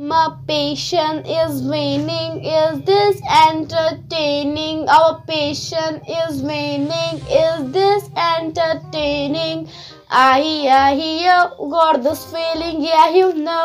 My patient is waning. Is this entertaining? Our patient is waning. Is this entertaining? I got this feeling. Yeah, you know.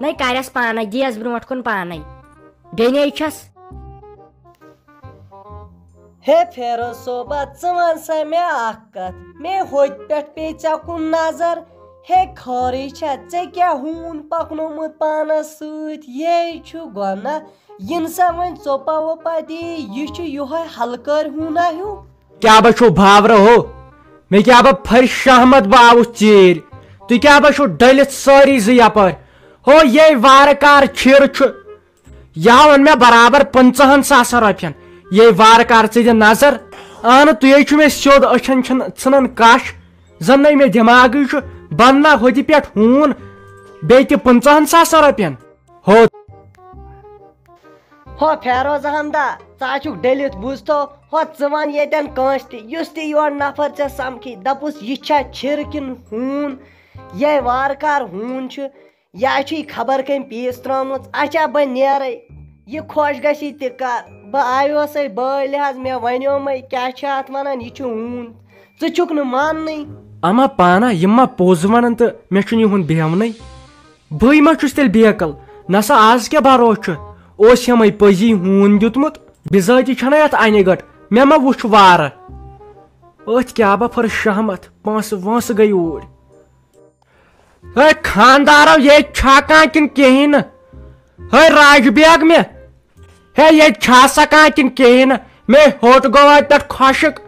نَے کَرٮ۪س پانے دیس برونٛٹھ کُن پانے بیٚنے چھَس ہے فیروز صوبہ ژٕ وَن سا مےٚ اکھ کتھ مےٚ ہوٚتہِ پٮ۪ٹھ پیٚیہِ ژےٚ کُن نظر ہے خٲرٕے چھا ژےٚ کیٛاہ ہوٗن پکنومُت پانس سۭتۍ یے چھُ گۄناہ یِنہٕ سا وۄنۍ ژوٚپا ووٚپا دی یہِ چھُ یِہوے ہلکٲرۍ ہوٗنا ہیوٗ کیا بہ چھو بھاورٕ ہو مےٚ کیٛاہ بہ پھرِ شہمت بہ آوُس ژیٖرۍ تُہۍ کیٛاہ بہ چھو ڈٔلِتھ سٲری زٕ یپٲرۍ ہو یے وارٕ کار چھِر چھُ یہِ اوٚن مےٚ برابر 50,000 رۄپین یے وارٕ کار ژٕ دِ نظر اہنہٕ تُہۍ چھُ مےٚ سیوٚد أچھن ژھٕنان کش زن نَے مےٚ دٮ۪ماغٕے چھُ بننا ہوٚتہِ پٮ۪ٹھ ہوٗن بیٚیہِ تہِ 50,000 رۄپین ہو ہو فیروز احمدا ژٕ چھُکھ ڈٔلِتھ بوٗزتو ہو ژٕ وَن ییٚتٮ۪ن کٲنٛسہِ تہِ یُس تہِ یور نفر ژےٚ سمکھی دپُس یہِ چھا چھِر کِنہٕ ہوٗن یے وارٕ کار ہوٗن چھُ یا چھُے خبر کٔمۍ پیٖس ترٲومٕژ اچھا بہٕ نیرے یہِ خۄش گژھی تہِ کر بہٕ آیوسے بٲے حظ مےٚ ونیومے کیٛاہ چھِ اتھ ونان یہِ چھُ ہوٗن ژٕ چھُکھ نہٕ ماننٕے اما پانا یِم ما پوٚز ونان تہٕ مےٚ چھُنہٕ یِہُنٛد بیہونٕے بٕے ما چھُس تیٚلہِ بیکل نسا آز کیٛاہ بھروسہٕ چھُ اوس یِمے پٔزی ہوٗن دیُتمُت بِذٲتی چھنا یتھ انہِ گٹ مےٚ ما وُچھ وارٕ أتھۍ کیٛاہ بہ پھٔر شہمت پونٛسہٕ وونٛسہٕ گٔے اوٗرۍ ہے خاندارو ییٚتہِ چھا کانٛہہ کِنہٕ کِہیٖنۍ نہٕ ہے راج بیگ مےٚ ہے ییٚتہِ چھا سا کانٛہہ کِنہٕ کِہیٖنۍ نہٕ مےٚ ہوٚٹ گوٚو اَتہِ پٮ۪ٹھ خۄشک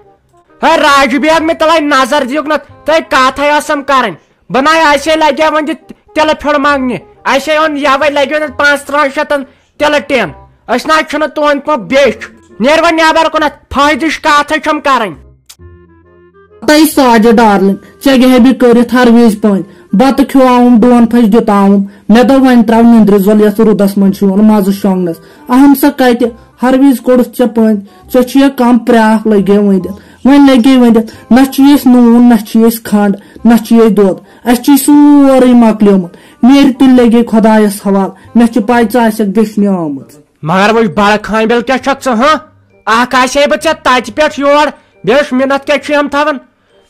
ہے راج بیگ مےٚ تلے نظر دِیُکھ نہ تۄہہِ کتھے ٲسٕم کرٕنۍ بہٕ نَے اسے لگیا وۄنۍ تِلہٕ پھیُر منٛگنہِ اسے اوٚن یوے لگیو نہٕ 5-3 شیٚتن تِلہٕ ٹین أسۍ نہ چھُنہٕ تُہنٛدۍ پٲٹھۍ بیچھ نیر وۄنۍ نٮ۪بر کُنتھ فٲیدٕچ کتھے چھم کرٕنۍ تۄہہِ ساجہِ ڈارلِنگ ژےٚ گٔیہِ کٔرِتھ ہر وِزِ پٔنٛدۍ بتہٕ کھیوٚوُم ڈوٗن پھٔلۍ دِتاوُم مےٚ دوٚپ وۄنۍ تراو نِندرِ زول یتھ روٗدس منٛز چھُ یِوان مزٕ شۄنٛگنس اہم سا کتہِ ہر وِزِ کوٚڑُتھ ژےٚ پٔنٛدۍ ژےٚ چھُے کم پرٛاکھ لگے ؤنِتھ وۄنۍ لگے ؤنِتھ نہ چھُے أسۍ نوٗن نہ چھُے أسۍ کھنڈ نہ چھُے أسۍ دۄد اسہِ چھُے سورُے مۄکلیومُت نیرِ تُلۍ لگے خۄدایس حوالہٕ مےٚ چھِ پاے ژٕ آسکھ دٔچھنہِ آمٕژ مگر وٕچھ بڑٕ خٲنبِل کیٛاہ چھکھ ژٕ ہاں اکھ آسے بہٕ ژےٚ تتہِ پٮ۪ٹھ یور بیٚیہِ اوس مِنت کیٛاہ چھُ یِم تھاوان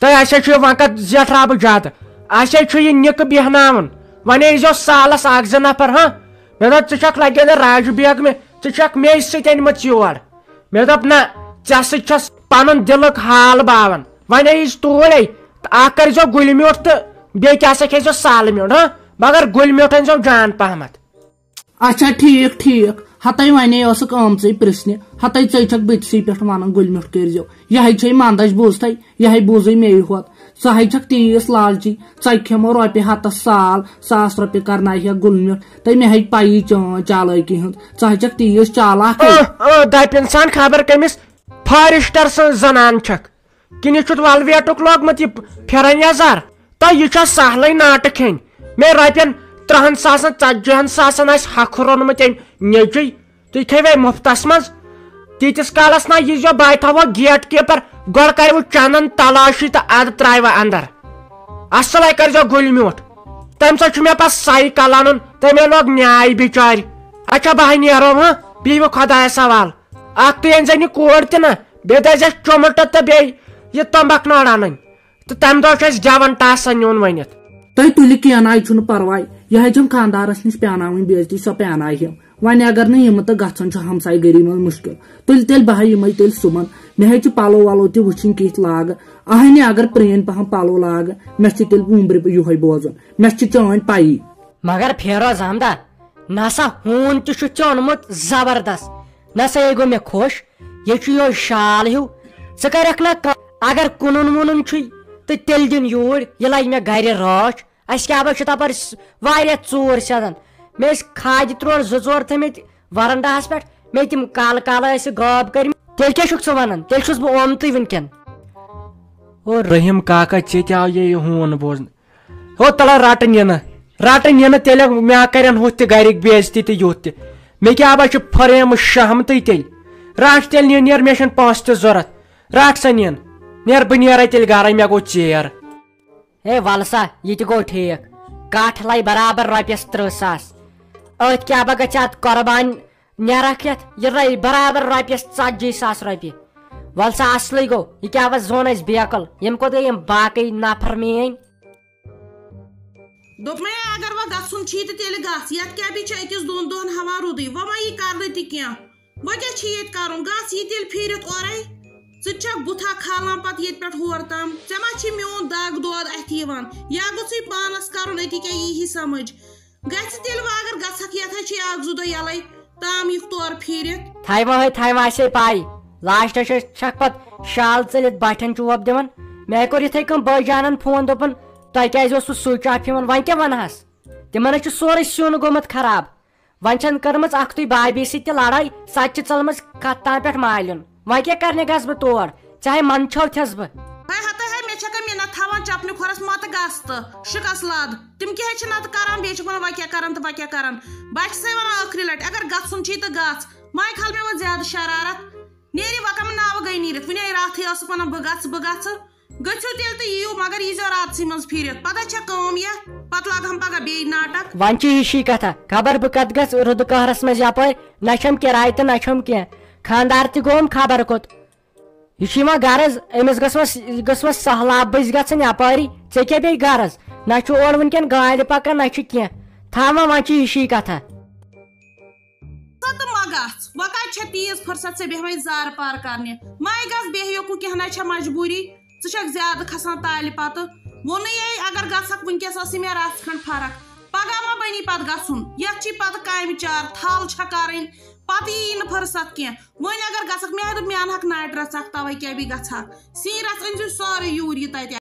تۄہہِ آسے چھُ وقت زیٹھراوٕ زیادٕ آسے چھُ یہِ نِکہٕ بیہناوُن وۄنۍ ییٖزیو سالس 1-2 نفر ہاں مےٚ دوٚپ ژٕ چھکھ لگے نہٕ راج بیگ مےٚ ژٕ چھکھ مے سۭتۍ أنمٕژ یور مےٚ دوٚپ نہ ژےٚ سۭتۍ چھس پنُن دِلُک حال باوان وۄنۍ ییٖزِ توٗرۍ اکھ کٔرزیو گُلہِ میوٗٹھ تہٕ بیٚیہِ کیٛاہ سا کھیزیو سالہٕ میوٗٹھ ہاں مگر گُلہِ میوٗٹھ أنزیو جان پہمتھ اچھا ٹھیٖک ٹھیٖک ہتے ونے ٲسٕکھ آمژٕے پرژھنہِ ہتے ژے چھکھ بٔتھسٕے پٮ۪ٹھ ونان گُلہِ میوٗٹھ کٔرزیو یہے چھے منٛدچھ بوٗزتھے یہے بوٗزٕے مے ہوت ژٕ ہے چھکھ تیٖژ لالچی ژَکہِ کھٮ۪مو رۄپیہِ ہتس سال 1,000 رۄپیہِ کرنایہِ گُلہِ میوٗٹھ تہٕ مےٚ ہے پایی چالاکی ہٕنٛز ژٕ ہے چھکھ تیٖژ چالاک دپہِ انسان خبر کٔمِس فارسٹر سٕنٛز زنان چھکھ کِنہٕ یہِ چھُتھ ولویٹُک لوگمُت یہِ پھِرن یزار تۄہہِ یہِ چھا سہلٕے ناٹہٕ کھٮ۪نۍ مےٚ رۄپین 30,000-40,000 آسہِ حق روٚنمُت أمۍ نیٚچوۍ تُہۍ تھٲیوے مُفتس منٛز تیٖتِس کالس نہ ییٖزیو بہٕ تھاوو گیٹ کیٖپر گۄڈٕ کرِوٕ چندن تلاشی تہٕ ادٕ ترٛاوٕ اندر اصلے کٔرزیو گُلہِ میوٗٹھ تمہِ سۭتۍ چھُ مےٚ پتہٕ سایکل انُن تمے لوگ نیاے بِچارِ اچھا بہٕ نیرو ہاں بِہِو خۄدایس حوالہٕ اکھ تُہۍ أنزٮ۪ن یہِ کوٗر تہِ نہ بیٚیہِ دٲرزٮ۪س چُمٹہٕ تہٕ بیٚیہِ یہِ تمبکھ نٲر انٕنۍ تہٕ تمہِ دۄہ چھُ اسہِ جوان ٹاسن نیُن ؤنِتھ تۄہہِ تُلہِ کینٛہہ چھُنہٕ پرواے یہے چھم خاندارس نِش پیاناوٕنۍ بےعزتی سۄ پیانایہم وۄنۍ اگر نہٕ یِمہٕ تہٕ گژھان چھُ ہمساے گٔری منٛز مُشکِل تُلہِ تیٚلہِ بہٕ یِمے تیٚلہِ صُبحن مےٚ ہے چھِ پلو ولو تہِ وٕچھِنۍ کِتھ لاگہٕ اہنہِ اگر پرٛٲنۍ پہم پلو لاگہٕ مےٚ چھِ تیٚلہِ وُمبرِ یِہوے بوزُن مےٚ چھِ چٲنۍ پایی مگر فیروز احمدا نسا ہوٗن تہِ چھُتھ ژےٚ اوٚنمُت زبردست نسا یے گوٚو مےٚ خۄش یہِ چھُ یہوے شال ہیوٗ ژٕ کرکھ نہ اگر کُنُن وُنُن چھُے تہٕ تیٚلہِ دِن یوٗرۍ یہِ لگہِ مےٚ گرِ رٲچھ اسہِ کیٛاہ بہ چھُ تپٲرۍ واریاہ ژوٗر سیٚدان مےٚ ٲسۍ کھادِ ترٛوڑ 2-4 تھٲمٕتۍ ورنڈاہس پٮ۪ٹھ مےٚ تِم کالہٕ کالہٕ ٲسۍ غٲب کٔرمٕتۍ تیٚلہِ کیٛاہ چھُکھ ژٕ ونان تیٚلہِ چھُس بہٕ آمتٕے وُنکٮ۪ن او رحیم کاکا ژےٚ تہِ آو یہِ ہوٗن بوزنہٕ ہو تلے رٹہٕ نِنہٕ تیٚلہِ مےٚ کرن ہُتھ تہِ گرِکۍ بے عزتی تہٕ یُتھ تہِ مےٚ کیٛاہ بہ چھُ پھٔریمٕژ شہمتٕے تیٚلہِ رٹ تیٚلہِ نیر مےٚ چھِنہٕ پونٛسہٕ تہِ ضوٚرتھ رٹ سا نیر بہٕ نیرے تیٚلہِ گرے مےٚ گوٚو ژیر ہے ول سا یہِ تہِ گوٚو ٹھیٖک کٹھ لایہِ برابر رۄپیس 30,000 أتھۍ کیٛاہ بہ گژھِ اتھ قۄربان نیرکھ یتھ یہِ لایہِ برابر رۄپیس 40,000 رۄپیہِ ول سا اصلٕے گوٚو یہِ کیٛاہ وۄنۍ زون اسہِ بیکل ییٚمہِ کھۄتہٕ گٔے یِم باقٕے نفر میٲنۍ دوٚپ مےٚ اگر وۄنۍ گژھُن چھی تہٕ تیٚلہِ گژھ یتھ کیٛاہ بھی چھِ أکِس دۄن دۄہن ہوا روٗدٕے وۄنۍ ما یی کرنہٕ تہِ کینٛہہ وۄنۍ کیٛاہ چھی ییٚتہِ کرُن گژھ یہِ تیٚلہِ پھیٖرِتھ اورے ژٕ تہِ چھکھ بُتھا کھالان پتہٕ ییٚتہِ پٮ۪ٹھ ہور تام ژےٚ ما چھی میون دگ دود اَتھِ یِوان یا گوٚژھُے پانس کرُن أتی کیٛاہ یی سمجھ گژھِ تیٚلہِ وۄنۍ اگر گژھکھ یتھ چھِ اکھ زٕ دۄہ یَلے تام یِکھ تورٕ پھیٖرِتھ تھایم آسے پاے لاسٹس چھکھ پتہٕ شال ژٔلِتھ بٹھٮ۪ن چوب دِوان مےٚ کوٚر یِتھے کٔنۍ بٲے جانن فون دوٚپُن تۄہہِ کیٛازِ اوسوٕ سُچ آف یِوان وۄنۍ کیٛاہ ونہس تِمن چھُ سورُے سیُن گوٚمُت خراب وۄنۍ چھن کٔرمٕژ اکھتُے بابی سۭتۍ تہِ لڑٲے سۄ تہِ چھِ ژٔلمٕژ کتھ تام پٮ۪ٹھ مالُن وۄنۍ کیٛاہ کرنہِ گژھٕ بہٕ تور چاہے من چھو چھس بہٕ مےٚ چھکھ مِنت تھاوان چپنہِ کھۄرس متہٕ گژھ تہٕ شِکس لد تِم کیٛاہ چھِ نتہٕ کران بیٚیہِ چھِکھ ونان وۄنۍ کیٛاہ کران تہٕ وۄنۍ کیٛاہ کران بہٕ چھسے ونان ٲخری لٹہِ اگر گژھُن چھی تہٕ گژھ وۄنۍ کھال مےٚ وۄنۍ زیادٕ شرارت نیری وۄنۍ کمہٕ ناوٕ گٔے نیٖرِتھ وُنے راتھٕے ٲسٕکھ ونان بہٕ گژھٕ گٔژھِو تیٚلہِ تہٕ یِیِو مگر ییٖزیو راتسٕے منٛز پھیٖرِتھ پتہ چھےٚ کٲم یتھ پتہٕ لاگہٕ پگاہ بیٚیہِ ناٹک وۄنۍ چھِ ہِشی کتھا خبر بہٕ کتھ گژھٕ رُدٕ قہرس منٛز یپٲرۍ نہ چھم کِراے تہٕ نہ چھم کینٛہہ خاندار تہِ گوٚوم خبر کوٚت یہ چھ یِوان غرض أمِس گٔژھ سہلاب بٔزۍ گژھٕنۍ یپٲری ژےٚ کیٛاہ بیٚیہِ غرض نہ چھُ اورٕ وٕنکٮ۪ن گاڑِ پکان نہ چھُ کینٛہہ تھاوان وۄنۍ چھِ ہِشی کتھا تہٕ ما گژھ وۄنۍ کتہِ چھےٚ تیٖژ فرصت ژےٚ بیٚہوے زارٕ پار کرنہِ ماے گژھ بیٚیہِ یوکُن کینٛہہ نہ چھےٚ مجبوٗری ژٕ چھکھ زیادٕ کھسان تالہِ پتہٕ ووٚنُے اگر گژھکھ ؤنکیٚس ٲسٕے مےٚ رژھ کھنٛڈ فرق پگاہ ما بنی پتہٕ گژھُن یتھ چھی پتہٕ کامہِ چار تھل چھےٚ کرٕنۍ پتہٕ یی نہٕ فرصت کینٛہہ وۄنۍ اگر گژھکھ مےٚ دوٚپ مےٚ انہکھ ناٹہِ رژھ اکھ توے کیٛاہ بھی گژھکھ سِنۍ رژھ أنۍزِ سورُے یوٗرۍ یہِ تتہِ